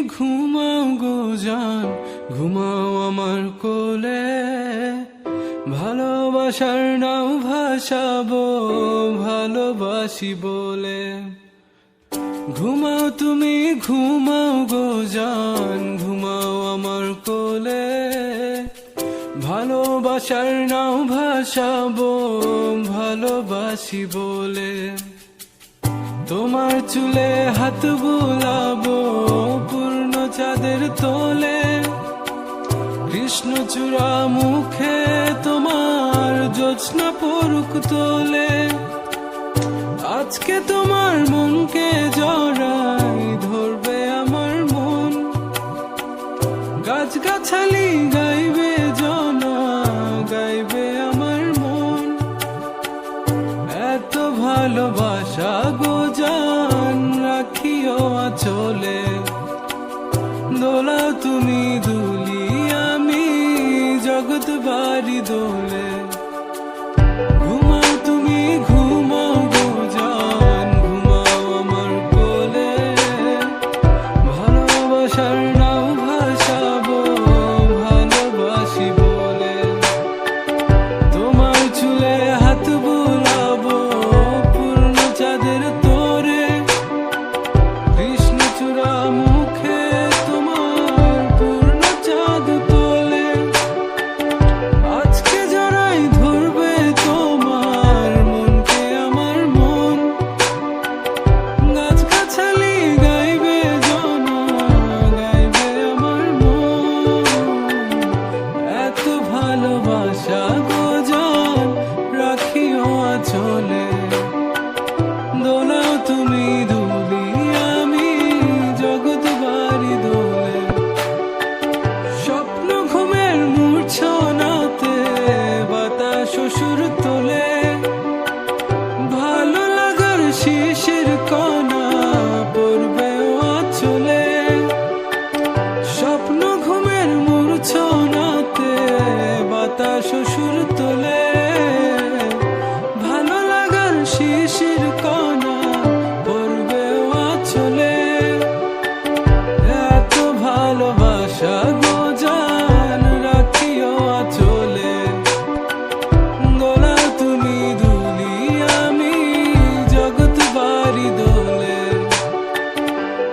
ঘুমাও গো জান, ঘুমাও আমার কোলে। ভালোবাসার নাও ভাসাবো ভালোবাসি বলে। ঘুমাও তুমি ঘুমাও গো জান, ঘুমাও আমার কোলে। ভালোবাসার নাও ভাসাবো ভালোবাসি বলে। তোমার চুলে হাত বুলাবো পূর্ণ চাঁদের তোলে। কৃষ্ণচূড়া মুখে তোমার জ্যোৎস্না পড়ুক তোলে। আজকে তোমার মনকে জড়াই ধরবে আমার মন। গাছগাছালি গাইবে জনা, গাইবে আমার মন। এত ভালোবাসা গো জান, রাখিও আঁচলে। দোলাও তুমি দুলি, আমি জগৎ বাড়ি দোলে। ঘুমাও তুমি ঘুমাও গো জান, ঘুমাও আমার কোলে। ভালোবাসার নাও ভাসাবো ভালোবাসি বলে। তোমার চুলে হাত বুলাবো পূর্ণ চাঁদের তোরে। কৃষ্ণচূড়া মুখে তোমার পূর্ণ চাঁদ তোলে। আজকে জড়াই ধরবে তোমার মনকে আমার মন। গাছগাছালি গাইবে জনা, গাইবে আমার মন। এত ভালোবাসা গো জান, রাখিও আঁচলে। দোলাও তুমি দুলি, আমি জগৎ বাড়ি দোলে। স্বপ্ন ঘুমের মূর্ছনাতে বাতাস সুর তোলে। ভালো লাগার শিশির কণা পড়বে আঁচলে। স্বপ্ন ঘুমের মূর্ছনাতে বাতাস সুর তোলে। ভালো লাগার শিশির কণা পড়বে আঁচলে। এত ভালোবাসা গো জান, রাখিও আঁচলে। দোলাও তুমি দুলি, আমি জগৎ বাড়ি দোলে।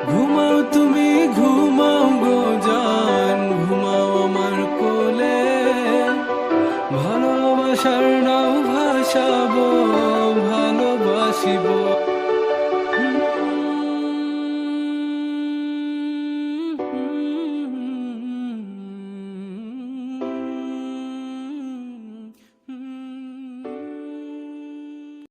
ঘুমাও তুমি ঘুমাও গো জান, ঘুমাও আমার কোলে। ভালোবাসার নাও ভাসাবো ভালোবাসি বলে।